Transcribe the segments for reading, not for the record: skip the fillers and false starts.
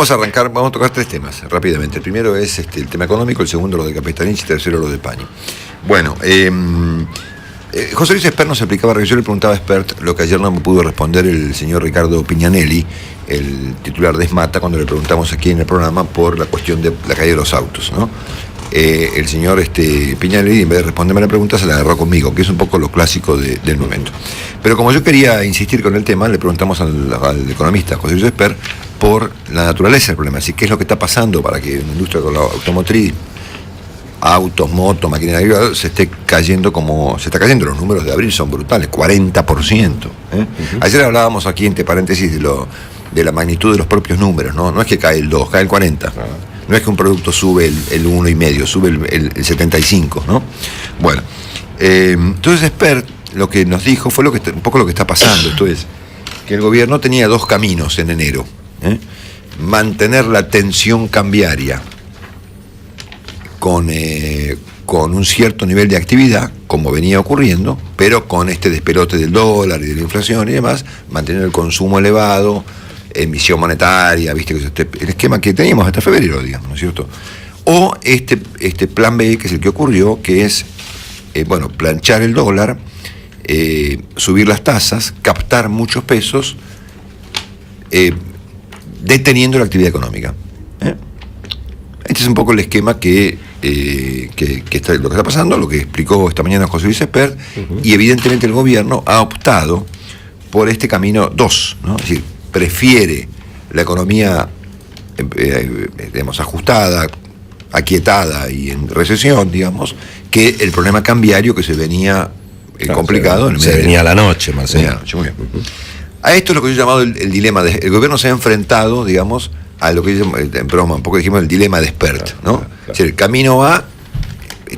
vamos a arrancar, vamos a tocar tres temas rápidamente. El primero es el tema económico, el segundo lo de Capestanich y el tercero lo de Pani. Bueno, José Luis Espert nos explicaba, yo le preguntaba a Espert lo que ayer no me pudo responder el señor Ricardo Piñanelli, el titular de ESMATA, cuando le preguntamos aquí en el programa por la cuestión de la caída de los autos, ¿no? El señor Piñanelli, en vez de responderme la pregunta, se la agarró conmigo, que es un poco lo clásico del momento. Pero como yo quería insistir con el tema, le preguntamos al economista José Luis Espert por la naturaleza del problema, así qué es lo que está pasando para que una industria automotriz, autos, motos, maquinaria agrícola, se está cayendo, los números de abril son brutales, 40%. Ayer hablábamos aquí, entre paréntesis, de la magnitud de los propios números, ¿no? No es que cae el 2, cae el 40. No es que un producto sube el 1,5, sube el 75, ¿no? Bueno, entonces Espert lo que nos dijo fue un poco lo que está pasando. Esto es, que el gobierno tenía dos caminos en enero. Mantener la tensión cambiaria con un cierto nivel de actividad, como venía ocurriendo, pero con este despelote del dólar y de la inflación y demás, mantener el consumo elevado, emisión monetaria, viste, el esquema que teníamos hasta febrero, digamos, ¿no es cierto? O este plan B, que es el que ocurrió, que es, planchar el dólar, subir las tasas, captar muchos pesos, deteniendo la actividad económica. Este es un poco el esquema que está, lo que está pasando, lo que explicó esta mañana José Luis Espert, y evidentemente el gobierno ha optado por este camino 2, ¿no? Es decir, prefiere la economía digamos, ajustada, aquietada y en recesión, digamos, que el problema cambiario que se venía complicado. Se venía a la noche, Marcelo. Muy bien. A esto es lo que yo he llamado el dilema. El gobierno se ha enfrentado, digamos, a lo que en broma, un poco dijimos el dilema de Espert, ¿no? Claro. Es decir, el camino A,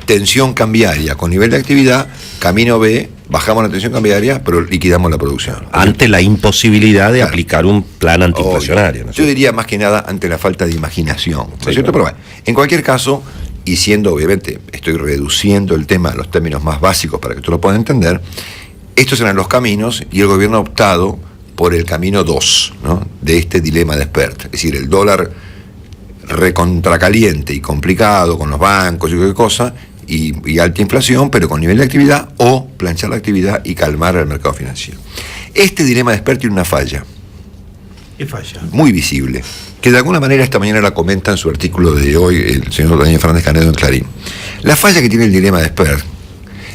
tensión cambiaria con nivel de actividad, camino B, bajamos la tensión cambiaria, pero liquidamos la producción. Ante la imposibilidad de aplicar un plan antiinflacionario, ¿no? Yo diría más que nada ante la falta de imaginación, ¿no es cierto? Pero bueno, en cualquier caso, y siendo, obviamente, estoy reduciendo el tema a los términos más básicos para que tú lo puedas entender, estos eran los caminos y el gobierno ha optado por el camino 2, ¿no? De este dilema de Espert. Es decir, el dólar recontracaliente y complicado con los bancos y qué cosa, y alta inflación, pero con nivel de actividad, o planchar la actividad y calmar el mercado financiero. Este dilema de Espert tiene una falla. ¿Qué falla? Muy visible, que de alguna manera esta mañana la comenta en su artículo de hoy el señor Daniel Fernández Canedo en Clarín. La falla que tiene el dilema de Espert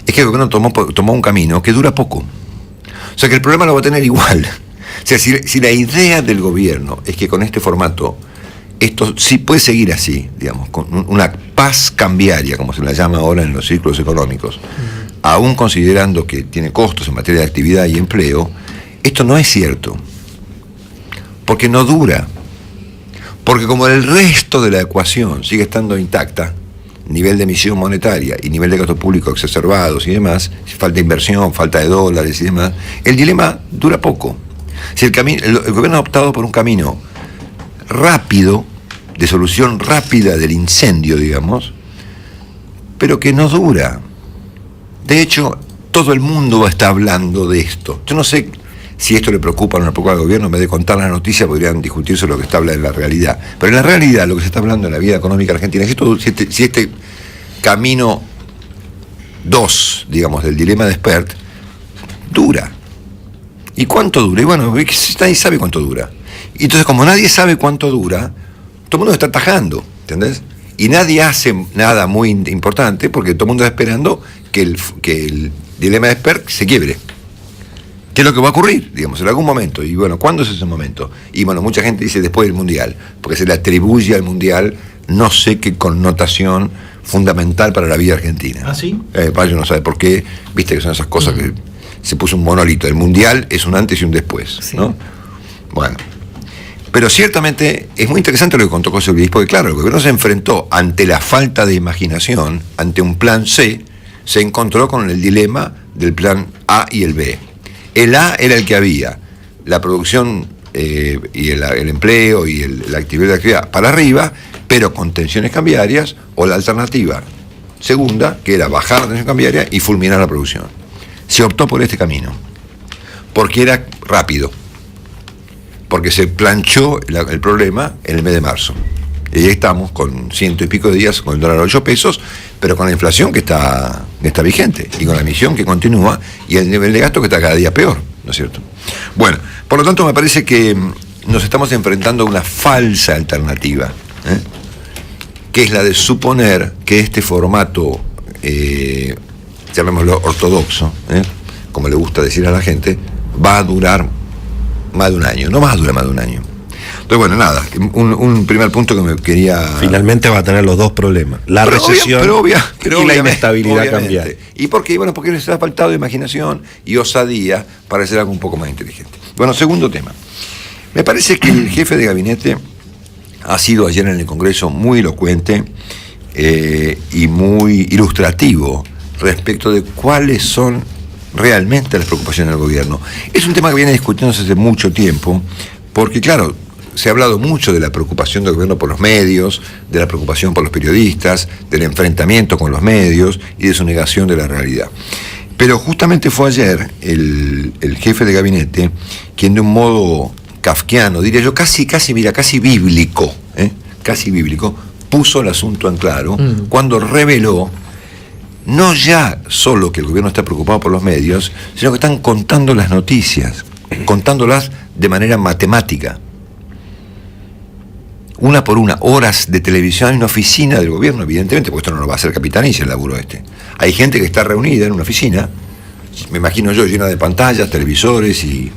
es que el gobierno tomó un camino que dura poco. O sea que el problema lo va a tener igual. O sea, si la idea del gobierno es que con este formato esto sí puede seguir así, digamos, con una paz cambiaria, como se la llama ahora en los círculos económicos, aún considerando que tiene costos en materia de actividad y empleo, esto no es cierto, porque no dura, porque como el resto de la ecuación sigue estando intacta, nivel de emisión monetaria y nivel de gasto público exacerbados y demás, falta inversión, falta de dólares y demás, el dilema dura poco. Si el gobierno ha optado por un camino rápido, de solución rápida del incendio, digamos, pero que no dura. De hecho, todo el mundo está hablando de esto. Yo no sé si esto le preocupa o no le preocupa al gobierno. En vez de contar la noticia, podrían discutir sobre lo que está hablando en la realidad. Pero en la realidad, lo que se está hablando en la vida económica argentina, es si este camino 2, digamos, del dilema de Espert, dura. ¿Y cuánto dura? Y bueno, nadie sabe cuánto dura. Y entonces, como nadie sabe cuánto dura, todo el mundo está atajando, ¿entendés? Y nadie hace nada muy importante porque todo el mundo está esperando que el dilema de Espert se quiebre. ¿Qué es lo que va a ocurrir, digamos, en algún momento? Y bueno, ¿cuándo es ese momento? Y bueno, mucha gente dice después del Mundial, porque se le atribuye al Mundial no sé qué connotación fundamental para la vida argentina. ¿Ah, sí? Payo no sabe por qué, viste que son esas cosas que se puso un monolito. El Mundial es un antes y un después, sí, ¿no? Bueno. Pero ciertamente es muy interesante lo que contó José Luis, porque claro, el gobierno se enfrentó ante la falta de imaginación, ante un plan C, se encontró con el dilema del plan A y el B. El A era el que había la producción y el empleo y la actividad para arriba, pero con tensiones cambiarias, o la alternativa segunda, que era bajar la tensión cambiaria y fulminar la producción. Se optó por este camino, porque era rápido. porque se planchó el problema en el mes de marzo. Y ahí estamos con 100 y pico de días con el dólar a 8 pesos, pero con la inflación que está vigente, y con la emisión que continúa, y el nivel de gasto que está cada día peor, ¿no es cierto? Bueno, por lo tanto me parece que nos estamos enfrentando a una falsa alternativa, que es la de suponer que este formato, llamémoslo ortodoxo, como le gusta decir a la gente, va a durar más de un año. No va a durar más de un año. Entonces, bueno, nada, un primer punto que me quería... Finalmente va a tener los dos problemas, la recesión y la inestabilidad cambiaria. ¿Y por qué? Bueno, porque les ha faltado imaginación y osadía para hacer algo un poco más inteligente. Bueno, segundo tema. Me parece que el jefe de gabinete ha sido ayer en el Congreso muy elocuente y muy ilustrativo respecto de cuáles son realmente las preocupaciones del gobierno. Es un tema que viene discutiéndose hace mucho tiempo, porque claro, se ha hablado mucho de la preocupación del gobierno por los medios, de la preocupación por los periodistas, del enfrentamiento con los medios y de su negación de la realidad. Pero justamente fue ayer el jefe de gabinete quien de un modo kafkiano, diría yo, casi bíblico, puso el asunto en claro cuando reveló no ya solo que el gobierno está preocupado por los medios, sino que están contando las noticias, contándolas de manera matemática. Una por una, horas de televisión en una oficina del gobierno, evidentemente, porque esto no lo va a hacer Capitanicia el laburo este. Hay gente que está reunida en una oficina, me imagino yo, llena de pantallas, televisores y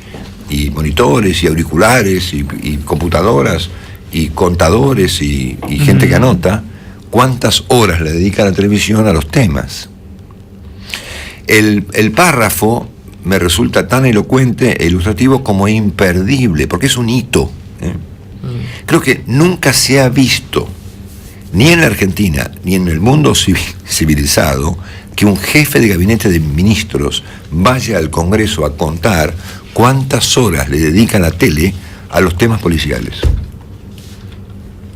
monitores y auriculares y computadoras y contadores y gente que anota cuántas horas le dedica la televisión a los temas. El párrafo me resulta tan elocuente e ilustrativo como imperdible, porque es un hito. Creo que nunca se ha visto, ni en la Argentina, ni en el mundo civilizado, que un jefe de gabinete de ministros vaya al Congreso a contar cuántas horas le dedica la tele a los temas policiales.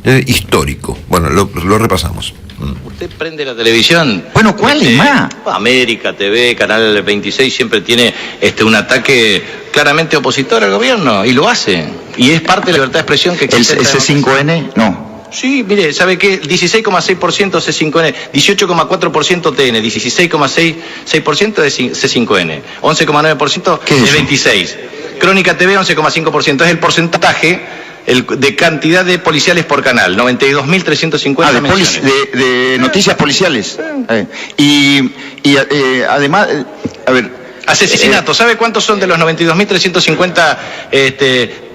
Es histórico. Bueno, lo repasamos. Usted prende la televisión. Bueno, ¿cuál es más? América TV, Canal 26 siempre tiene un ataque claramente opositor al gobierno y lo hace. Y es parte de la libertad de expresión que existe. ¿El C5N? No. Sí, mire, ¿sabe qué? 16,6% C5N, 18,4% TN, 16,6% de C5N, 11,9% de 26. Crónica TV, 11,5%. Es el porcentaje de cantidad de policiales por canal, 92.350 menciones. De noticias policiales. Además, a ver... Asesinatos, ¿sabe cuántos son de los 92.350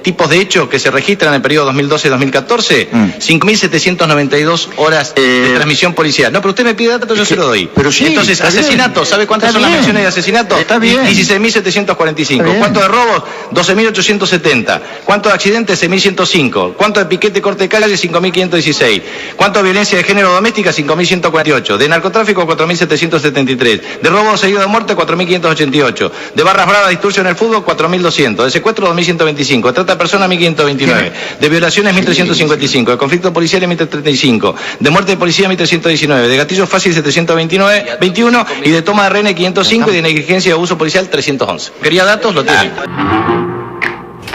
tipos de hechos que se registran en el periodo 2012-2014? 5.792 horas de transmisión policial. No, pero usted me pide datos, yo se lo doy. Pero sí, entonces, asesinatos, ¿sabe cuántas son las menciones de asesinatos? Está bien. 16.745. ¿Cuánto de robos? 12.870. ¿Cuánto de accidentes? 6.105. ¿Cuánto de piquete, corte de calle? 5.516. ¿Cuánto de violencia de género doméstica? 5.148. De narcotráfico, 4.773. De robo seguido de muerte, 4.588. De barras bravas, disturcio en el fútbol, 4.200. De secuestro, 2.125. De trata de personas, 1.529. De violaciones, 1.355. De conflicto policial, 1.035. De muerte de policía, 1.319. De gatillo fácil, 721. Y de toma de rehenes, 505. Y de negligencia de abuso policial, 311. ¿Quería datos? Lo tiene.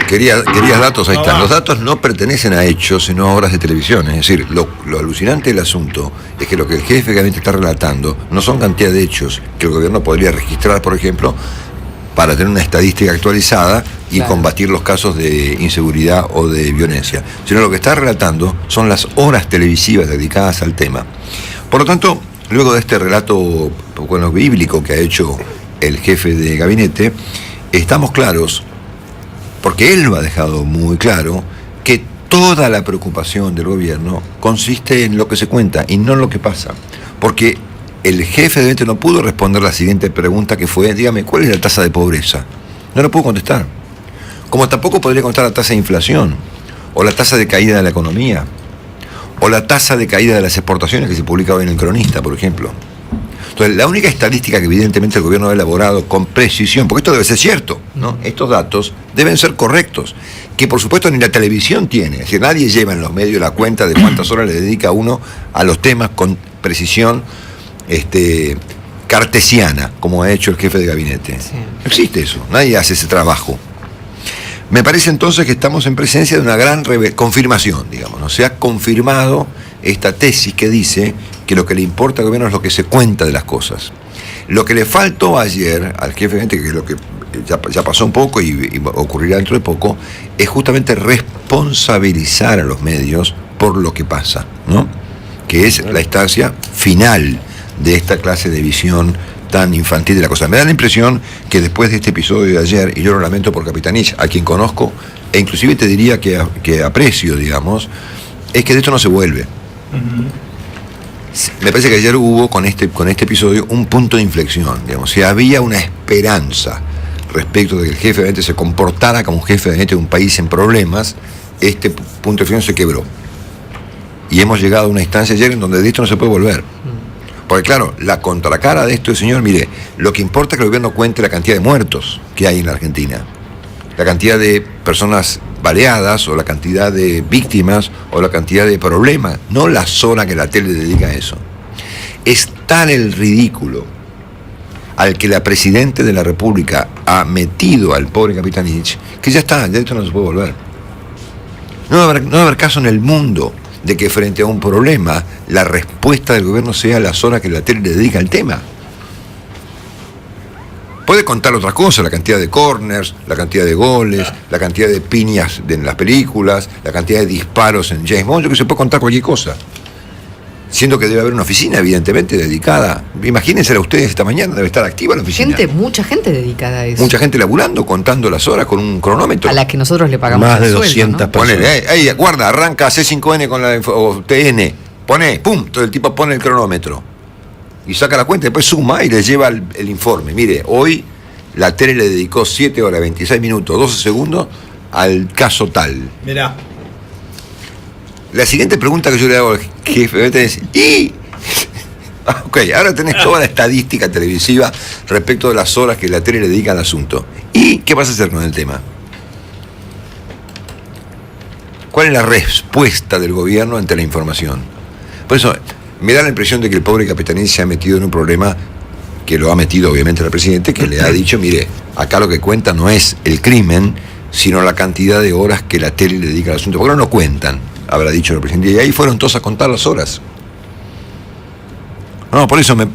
Querías datos, ahí están. Los datos no pertenecen a hechos, sino a horas de televisión. Es decir, lo alucinante del asunto es que lo que el jefe de gabinete está relatando no son cantidad de hechos que el gobierno podría registrar, por ejemplo, para tener una estadística actualizada y combatir los casos de inseguridad o de violencia, sino lo que está relatando son las horas televisivas dedicadas al tema. Por lo tanto, luego de este relato bíblico que ha hecho el jefe de gabinete, estamos claros, porque él lo ha dejado muy claro, que toda la preocupación del gobierno consiste en lo que se cuenta y no en lo que pasa. Porque el jefe de gabinete no pudo responder la siguiente pregunta, que fue, dígame, ¿cuál es la tasa de pobreza? No lo pudo contestar. Como tampoco podría contestar la tasa de inflación, o la tasa de caída de la economía, o la tasa de caída de las exportaciones que se publica hoy en el Cronista, por ejemplo. Entonces, la única estadística que evidentemente el gobierno ha elaborado con precisión, porque esto debe ser cierto, ¿no? Estos datos deben ser correctos, que por supuesto ni la televisión tiene. Es decir, nadie lleva en los medios la cuenta de cuántas horas le dedica uno a los temas con precisión cartesiana, como ha hecho el jefe de gabinete. Sí. No existe eso, nadie hace ese trabajo. Me parece entonces que estamos en presencia de una gran confirmación, digamos, ¿no? Se ha confirmado esta tesis que dice que lo que le importa al gobierno es lo que se cuenta de las cosas. Lo que le faltó ayer al jefe de gabinete, que es lo que ya pasó un poco y ocurrirá dentro de poco, es justamente responsabilizar a los medios por lo que pasa, ¿no? Que es la instancia final de esta clase de visión tan infantil de la cosa. Me da la impresión que después de este episodio de ayer, y yo lo lamento por Capitanich, a quien conozco, e inclusive te diría que aprecio, digamos, es que de esto no se vuelve. Me parece que ayer hubo con este episodio un punto de inflexión, digamos. Si había una esperanza respecto de que el jefe de gabinete se comportara como un jefe de gabinete de un país en problemas, este punto de inflexión se quebró. Y hemos llegado a una instancia ayer en donde de esto no se puede volver. Porque claro, la contracara de esto es, señor, mire, lo que importa es que el gobierno cuente la cantidad de muertos que hay en la Argentina, la cantidad de personas baleadas, o la cantidad de víctimas, o la cantidad de problemas, no las horas que la tele dedica a eso. Es tal el ridículo al que la Presidenta de la República ha metido al pobre Capitanich, que ya está, ya esto no se puede volver. No va a haber caso en el mundo de que frente a un problema la respuesta del gobierno sea las horas que la tele le dedica al tema. Puede contar otras cosas, la cantidad de corners, la cantidad de goles, la cantidad de piñas en las películas, la cantidad de disparos en James Bond, yo que se puede contar cualquier cosa. Siendo que debe haber una oficina, evidentemente, dedicada. Imagínense a ustedes esta mañana, debe estar activa la oficina. Mucha gente dedicada a eso. Mucha gente laburando, contando las horas con un cronómetro. A la que nosotros le pagamos más de sueldo, 200 ¿no? personas. Ponele, guarda, arranca C5N con o TN. Pone, pum, todo el tipo pone el cronómetro. Y saca la cuenta, después suma y le lleva el informe. Mire, hoy la tele le dedicó 7 horas, 26 minutos, 12 segundos al caso tal. Mirá. La siguiente pregunta que yo le hago al jefe es, ok, ahora tenés toda la estadística televisiva respecto de las horas que la tele le dedica al asunto. ¿Y qué vas a hacer con el tema? ¿Cuál es la respuesta del gobierno ante la información? Por eso, me da la impresión de que el pobre Capitanich se ha metido en un problema que lo ha metido obviamente el presidente, que le ha dicho, mire, acá lo que cuenta no es el crimen, sino la cantidad de horas que la tele le dedica al asunto. Porque no cuentan, habrá dicho el presidente. Y ahí fueron todos a contar las horas. No, por eso me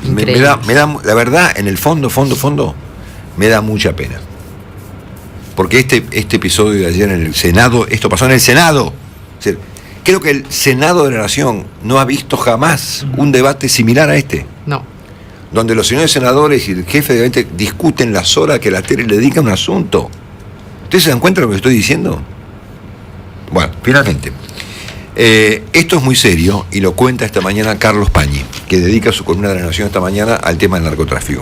da, la verdad, en el fondo, me da mucha pena. Porque este episodio de ayer en el Senado, esto pasó en el Senado. O sea, creo que el Senado de la Nación no ha visto jamás un debate similar a este. No. Donde los señores senadores y el jefe de gabinete discuten las horas que la tele le dedica a un asunto. ¿Ustedes se dan cuenta de lo que estoy diciendo? Bueno, finalmente. Esto es muy serio y lo cuenta esta mañana Carlos Pañi, que dedica su columna de la Nación esta mañana al tema del narcotráfico,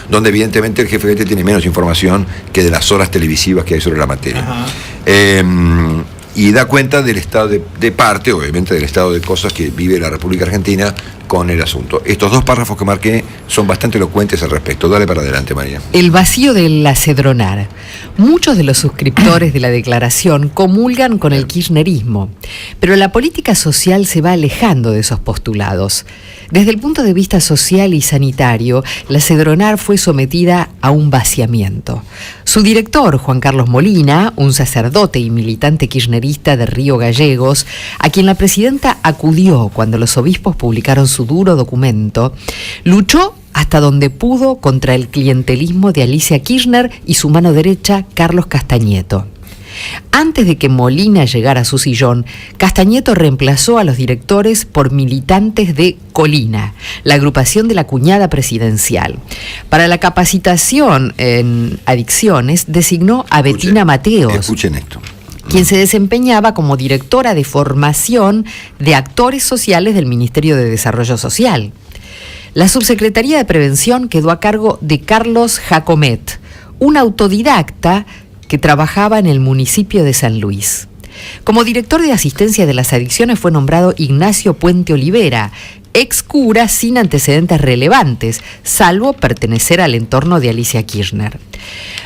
donde evidentemente el jefe de gabinete tiene menos información que de las horas televisivas que hay sobre la materia. Y da cuenta del estado de parte, obviamente, del estado de cosas que vive la República Argentina con el asunto. Estos dos párrafos que marqué son bastante elocuentes al respecto. Dale para adelante, María. El vacío del acedronar. Muchos de los suscriptores de la declaración comulgan con el kirchnerismo, pero la política social se va alejando de esos postulados. Desde el punto de vista social y sanitario, la acedronar fue sometida a un vaciamiento. Su director, Juan Carlos Molina, un sacerdote y militante kirchnerista de Río Gallegos, a quien la presidenta acudió cuando los obispos publicaron su duro documento, luchó hasta donde pudo contra el clientelismo de Alicia Kirchner y su mano derecha, Carlos Castañeto. Antes de que Molina llegara a su sillón, Castañeto reemplazó a los directores por militantes de Colina, la agrupación de la cuñada presidencial. Para la capacitación en adicciones, designó a Betina Mateos. Escuchen esto. Quien se desempeñaba como directora de formación de actores sociales del Ministerio de Desarrollo Social. La subsecretaría de Prevención quedó a cargo de Carlos Jacomet, un autodidacta que trabajaba en el municipio de San Luis. Como director de asistencia de las adicciones fue nombrado Ignacio Puente Olivera, ex cura sin antecedentes relevantes, salvo pertenecer al entorno de Alicia Kirchner.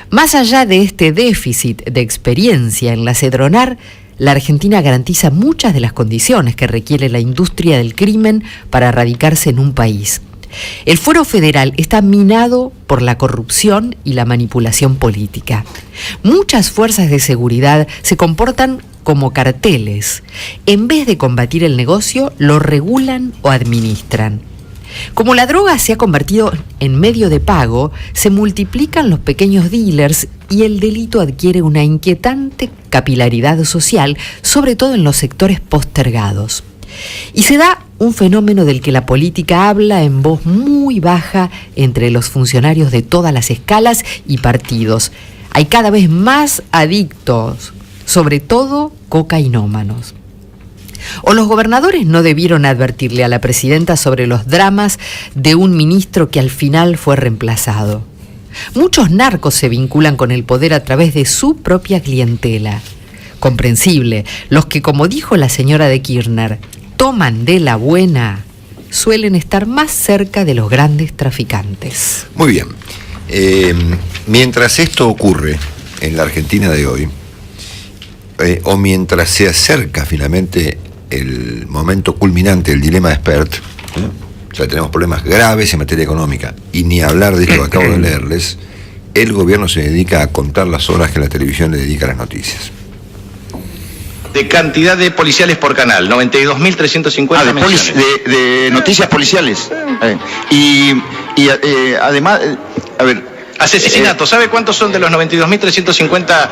Más allá de este déficit de experiencia en la acedronar, la Argentina garantiza muchas de las condiciones que requiere la industria del crimen para radicarse en un país. El fuero federal está minado por la corrupción y la manipulación política. Muchas fuerzas de seguridad se comportan como carteles. En vez de combatir el negocio, lo regulan o administran. Como la droga se ha convertido en medio de pago, se multiplican los pequeños dealers y el delito adquiere una inquietante capilaridad social, sobre todo en los sectores postergados. Y se da un fenómeno del que la política habla en voz muy baja entre los funcionarios de todas las escalas y partidos. Hay cada vez más adictos, sobre todo cocainómanos. ¿O los gobernadores no debieron advertirle a la presidenta sobre los dramas de un ministro que al final fue reemplazado? Muchos narcos se vinculan con el poder a través de su propia clientela. Comprensible, los que, como dijo la señora de Kirchner, toman de la buena, suelen estar más cerca de los grandes traficantes. Muy bien. Mientras esto ocurre en la Argentina de hoy, o mientras se acerca finalmente el momento culminante del dilema de Spert, o sea, tenemos problemas graves en materia económica, y ni hablar de esto que acabo de leerles, el gobierno se dedica a contar las horas que la televisión le dedica a las noticias. De cantidad de policiales por canal, 92.350 menciones. De noticias policiales. Además, a ver... Asesinatos, ¿sabe cuántos son de los 92.350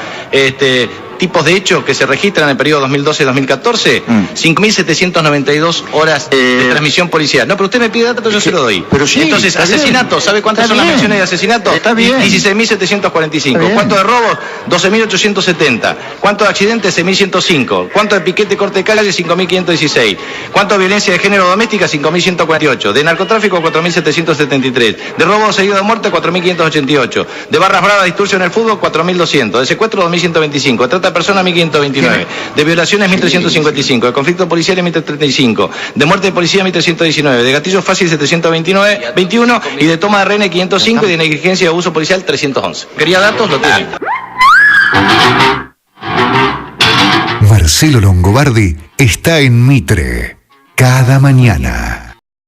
tipos de hechos que se registran en el periodo 2012-2014? 5.792 horas de transmisión policial. No, pero usted me pide datos, yo se lo doy. Pero sí, entonces, asesinatos, ¿sabe cuántas son las menciones de asesinatos? Está bien. 16.745. ¿Cuánto de robos? 12.870. ¿Cuánto de accidentes? 6.105. ¿Cuánto de piquete, corte de calle? 5.516. ¿Cuánto de violencia de género doméstica? 5.148. De narcotráfico, 4.773. De robo seguido de muerte, 4.588. De barras bravas, disturcio en el fútbol, 4.200. De secuestro, 2.125. De trata de personas, 1.529. De violaciones, 1.355. De conflicto policial, 1.035. De muerte de policía, 1.319. De gatillo fácil, 721. Y de toma de rehenes, 505. Y de negligencia de abuso policial, 311. ¿Quería datos? Lo tiene. Marcelo Longobardi está en Mitre cada mañana.